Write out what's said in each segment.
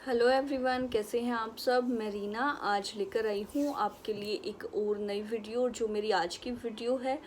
Hello everyone, कैसे हैं आप सब। मैं रीना आज लेकर आई हूँ आपके लिए एक और नई वीडियो। जो मेरी आज की वीडियो है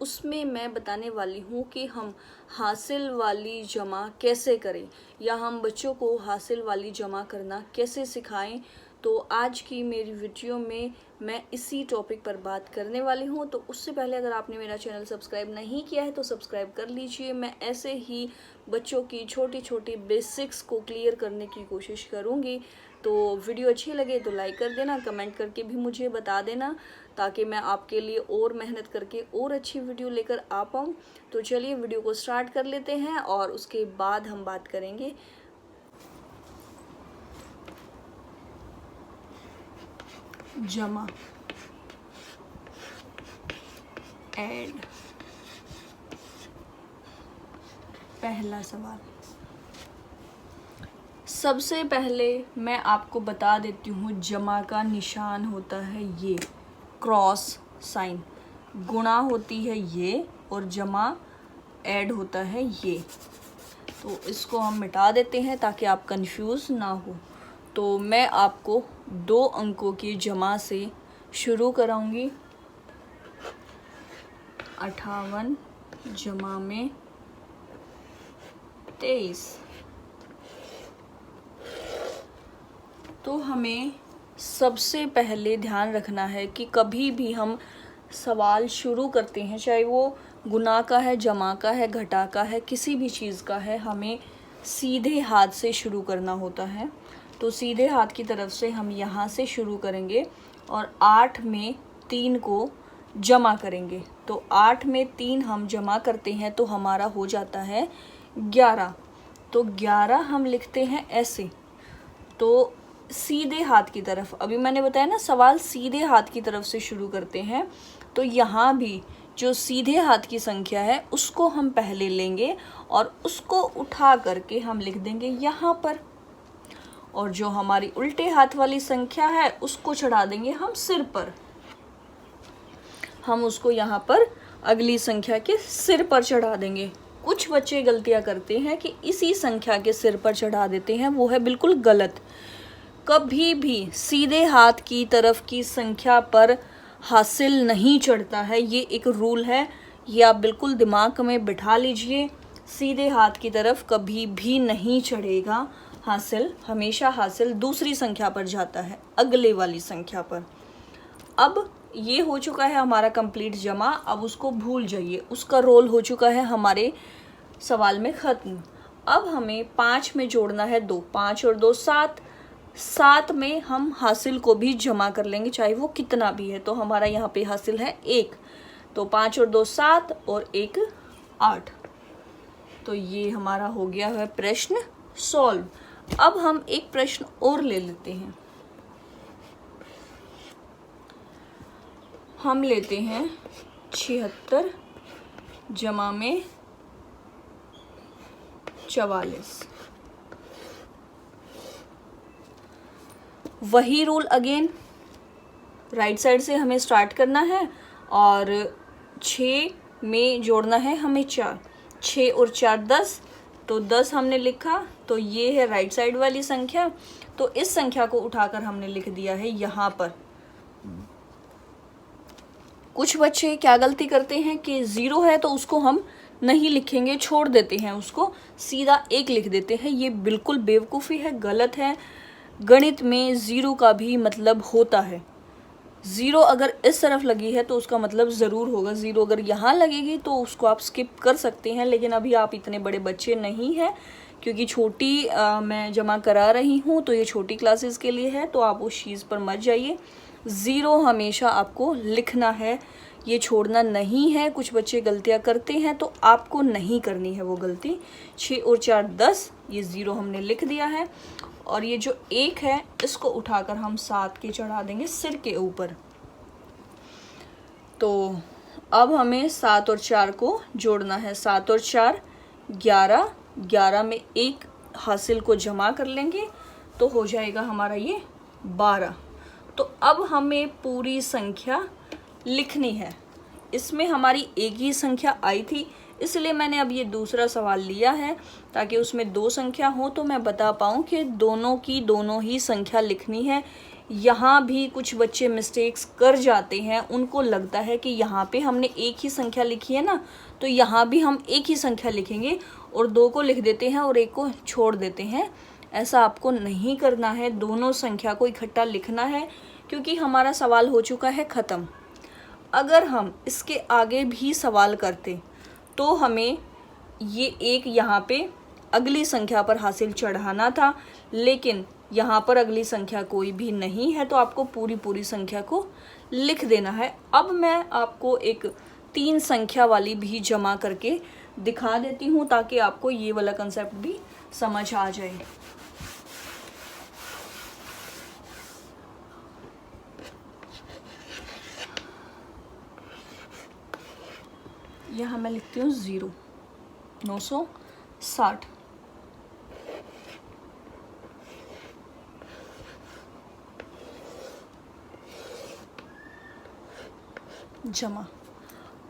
उसमें मैं बताने वाली हूँ कि हम हासिल वाली जमा कैसे करें या हम बच्चों को हासिल वाली जमा करना कैसे सिखाएं। तो आज की मेरी वीडियो में मैं इसी टॉपिक पर बात करने वाली हूँ। तो उससे पहले अगर आपने मेरा चैनल सब्सक्राइब नहीं किया है तो सब्सक्राइब कर लीजिए। मैं ऐसे ही बच्चों की छोटी छोटी बेसिक्स को क्लियर करने की कोशिश करूँगी। तो वीडियो अच्छी लगे तो लाइक कर देना, कमेंट करके भी मुझे बता देना ताकि मैं आपके लिए और मेहनत करके और अच्छी वीडियो लेकर आ पाऊँ। तो चलिए वीडियो को स्टार्ट कर लेते हैं और उसके बाद हम बात करेंगे जमा, ऐड। पहला सवाल, सबसे पहले मैं आपको बता देती हूँ जमा का निशान होता है ये क्रॉस साइन, गुणा होती है ये और जमा ऐड होता है ये। तो इसको हम मिटा देते हैं ताकि आप कंफ्यूज ना हो। तो मैं आपको 2 अंकों की जमा से शुरू कराऊंगी। 58 जमा में 23। तो हमें सबसे पहले ध्यान रखना है कि कभी भी हम सवाल शुरू करते हैं, चाहे वो गुना का है, जमा का है, घटा का है, किसी भी चीज़ का है, हमें सीधे हाथ से शुरू करना होता है। तो सीधे हाथ की तरफ से हम यहाँ से शुरू करेंगे और 8 में 3 को जमा करेंगे। तो 8 में 3 हम जमा करते हैं तो हमारा हो जाता है 11। तो 11 हम लिखते हैं ऐसे। तो सीधे हाथ की तरफ, अभी मैंने बताया ना सवाल सीधे हाथ की तरफ से शुरू करते हैं, तो यहाँ भी जो सीधे हाथ की संख्या है उसको हम पहले लेंगे और उसको उठा करके हम लिख देंगे यहाँ पर, और जो हमारी उल्टे हाथ वाली संख्या है उसको चढ़ा देंगे हम सिर पर। हम उसको यहाँ पर अगली संख्या के सिर पर चढ़ा देंगे। कुछ बच्चे गलतियाँ करते हैं कि इसी संख्या के सिर पर चढ़ा देते हैं, वो है बिल्कुल गलत। कभी भी सीधे हाथ की तरफ की संख्या पर हासिल नहीं चढ़ता है, ये एक रूल है, ये आप बिल्कुल दिमाग में बिठा लीजिए। सीधे हाथ की तरफ कभी भी नहीं चढ़ेगा हासिल, हमेशा हासिल दूसरी संख्या पर जाता है, अगले वाली संख्या पर। अब ये हो चुका है हमारा कंप्लीट जमा, अब उसको भूल जाइए, उसका रोल हो चुका है हमारे सवाल में ख़त्म। अब हमें 5 में जोड़ना है 2, 5 और 2 7, 7 में हम हासिल को भी जमा कर लेंगे चाहे वो कितना भी है। तो हमारा यहाँ पे हासिल है 1, तो 5 और 2 7 और 1 8। तो ये हमारा हो गया है प्रश्न सॉल्व। अब हम एक प्रश्न और ले लेते हैं। हम लेते हैं 76 जमा में 44। वही रूल अगेन, राइट साइड से हमें स्टार्ट करना है और 6 में जोड़ना है हमें 4, 6 और 4 10, तो 10 हमने लिखा, तो ये है राइट साइड वाली संख्या। तो इस संख्या को उठाकर हमने लिख दिया है यहाँ पर। कुछ बच्चे क्या गलती करते हैं कि 0 है तो उसको हम नहीं लिखेंगे, छोड़ देते हैं, उसको सीधा 1 लिख देते हैं। ये बिल्कुल बेवकूफ़ी है, गलत है। गणित में 0 का भी मतलब होता है। 0 अगर इस तरफ लगी है तो उसका मतलब ज़रूर होगा, 0 अगर यहाँ लगेगी तो उसको आप स्किप कर सकते हैं। लेकिन अभी आप इतने बड़े बच्चे नहीं हैं, क्योंकि छोटी मैं जमा करा रही हूँ तो ये छोटी क्लासेस के लिए है, तो आप उस चीज़ पर मत जाइए। 0 हमेशा आपको लिखना है, ये छोड़ना नहीं है। कुछ बच्चे गलतियाँ करते हैं तो आपको नहीं करनी है वो गलती। 6 और 4 10, ये 0 हमने लिख दिया है और ये जो 1 है इसको उठाकर हम 7 के चढ़ा देंगे सिर के ऊपर। तो अब हमें 7 और 4 को जोड़ना है, 7 और 4 11, 11 में 1 हासिल को जमा कर लेंगे तो हो जाएगा हमारा ये 12। तो अब हमें पूरी संख्या लिखनी है। इसमें हमारी एक ही संख्या आई थी, इसलिए मैंने अब ये दूसरा सवाल लिया है ताकि उसमें 2 संख्या हो तो मैं बता पाऊँ कि दोनों की दोनों ही संख्या लिखनी है। यहाँ भी कुछ बच्चे मिस्टेक्स कर जाते हैं, उनको लगता है कि यहाँ पे हमने एक ही संख्या लिखी है ना, तो यहाँ भी हम एक ही संख्या लिखेंगे और 2 को लिख देते हैं और 1 को छोड़ देते हैं। ऐसा आपको नहीं करना है, दोनों संख्या को इकट्ठा लिखना है, क्योंकि हमारा सवाल हो चुका है ख़त्म। अगर हम इसके आगे भी सवाल करते तो हमें ये एक यहाँ पे अगली संख्या पर हासिल चढ़ाना था, लेकिन यहाँ पर अगली संख्या कोई भी नहीं है, तो आपको पूरी संख्या को लिख देना है। अब मैं आपको एक 3 संख्या वाली भी जमा करके दिखा देती हूँ ताकि आपको ये वाला कंसेप्ट भी समझ आ जाए। यहाँ मैं लिखती हूँ 0, 960। जमा।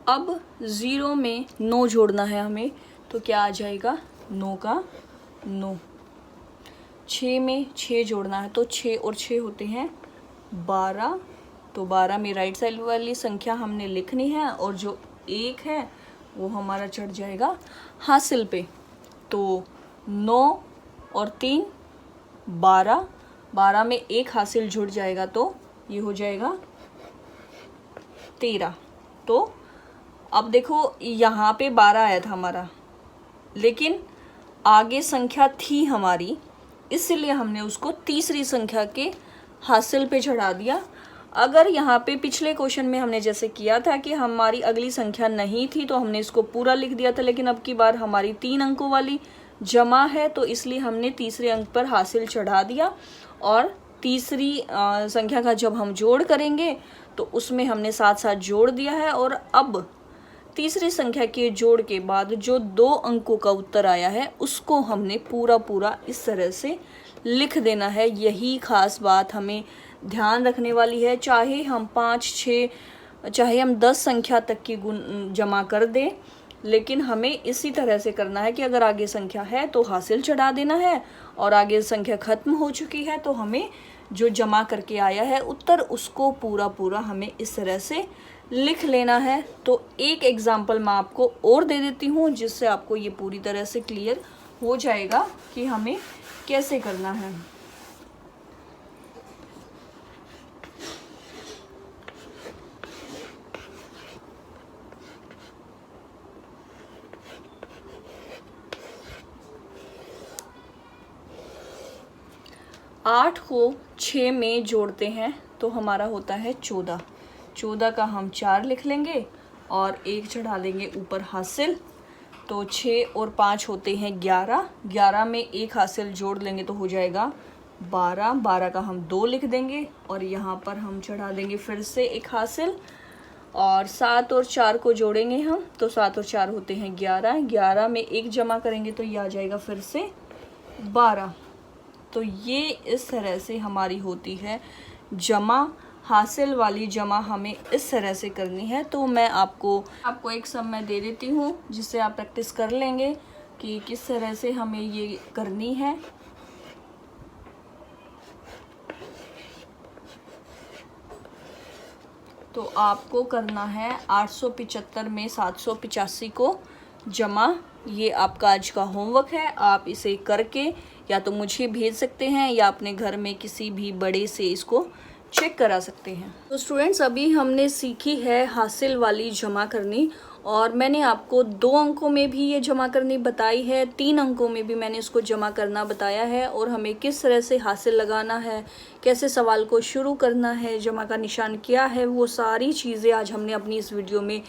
अब 0 में 9 जोड़ना है हमें, तो क्या आ जाएगा 9 का 9। 6 में 6 जोड़ना है, तो 6 और 6 होते हैं 12। तो 12 में राइट साइड वाली संख्या हमने लिखनी है और जो 1 है वो हमारा चढ़ जाएगा हासिल पे। तो 9 और 3 12, 12 में 1 हासिल जुड़ जाएगा तो ये हो जाएगा 13। तो अब देखो यहाँ पे 12 आया था हमारा, लेकिन आगे संख्या थी हमारी, इसलिए हमने उसको तीसरी संख्या के हासिल पे चढ़ा दिया। अगर यहाँ पे पिछले क्वेश्चन में हमने जैसे किया था कि हमारी अगली संख्या नहीं थी तो हमने इसको पूरा लिख दिया था, लेकिन अब की बार हमारी 3 अंकों वाली जमा है, तो इसलिए हमने तीसरे अंक पर हासिल चढ़ा दिया और तीसरी संख्या का जब हम जोड़ करेंगे तो उसमें हमने साथ साथ जोड़ दिया है। और अब तीसरी संख्या के जोड़ के बाद जो 2 अंकों का उत्तर आया है उसको हमने पूरा इस तरह से लिख देना है। यही खास बात हमें ध्यान रखने वाली है। चाहे हम 5, 6, चाहे हम 10 संख्या तक की जमा कर दें, लेकिन हमें इसी तरह से करना है कि अगर आगे संख्या है तो हासिल चढ़ा देना है, और आगे संख्या ख़त्म हो चुकी है तो हमें जो जमा करके आया है उत्तर उसको पूरा हमें इस तरह से लिख लेना है। तो एक एग्जाम्पल मैं आपको और दे देती हूँ जिससे आपको ये पूरी तरह से क्लियर हो जाएगा कि हमें कैसे करना है। आठ को 6 में जोड़ते हैं तो हमारा होता है 14। 14 का हम 4 लिख लेंगे और 1 चढ़ा देंगे ऊपर हासिल, तो 6 और 5 होते हैं 11। 11 में 1 हासिल जोड़ लेंगे तो हो जाएगा 12। 12 का हम 2 लिख देंगे और यहाँ पर हम चढ़ा देंगे फिर से 1 हासिल, और 7 और 4 को जोड़ेंगे हम तो 7 और 4 होते हैं 11। 11 में 1 जमा करेंगे तो ये आ जाएगा फिर से 12। तो ये इस तरह से हमारी होती है जमा। हासिल वाली जमा हमें इस तरह से करनी है। तो मैं आपको एक समय दे देती हूँ जिससे आप प्रैक्टिस कर लेंगे कि किस तरह से हमें ये करनी है। तो आपको करना है 875 में 785 को जमा। ये आपका आज का होमवर्क है। आप इसे करके या तो मुझे भेज सकते हैं या अपने घर में किसी भी बड़े से इसको चेक करा सकते हैं। तो स्टूडेंट्स, अभी हमने सीखी है हासिल वाली जमा करनी, और मैंने आपको 2 अंकों में भी ये जमा करनी बताई है, 3 अंकों में भी मैंने इसको जमा करना बताया है, और हमें किस तरह से हासिल लगाना है, कैसे सवाल को शुरू करना है, जमा का निशान क्या है, वो सारी चीज़ें आज हमने अपनी इस वीडियो में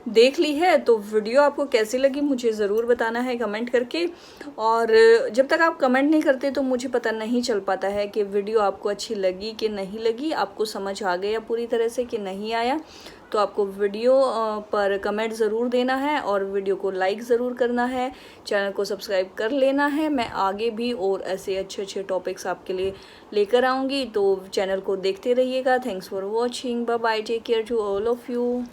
देख ली है। तो वीडियो आपको कैसी लगी मुझे ज़रूर बताना है कमेंट करके, और जब तक आप कमेंट नहीं करते तो मुझे पता नहीं चल पाता है कि वीडियो आपको अच्छी लगी कि नहीं लगी, आपको समझ आ गया पूरी तरह से कि नहीं आया। तो आपको वीडियो पर कमेंट ज़रूर देना है और वीडियो को लाइक ज़रूर करना है, चैनल को सब्सक्राइब कर लेना है। मैं आगे भी और ऐसे अच्छे टॉपिक्स आपके लिए लेकर आऊँगी, तो चैनल को देखते रहिएगा। Thanks for watching, bye bye, take care to all of you.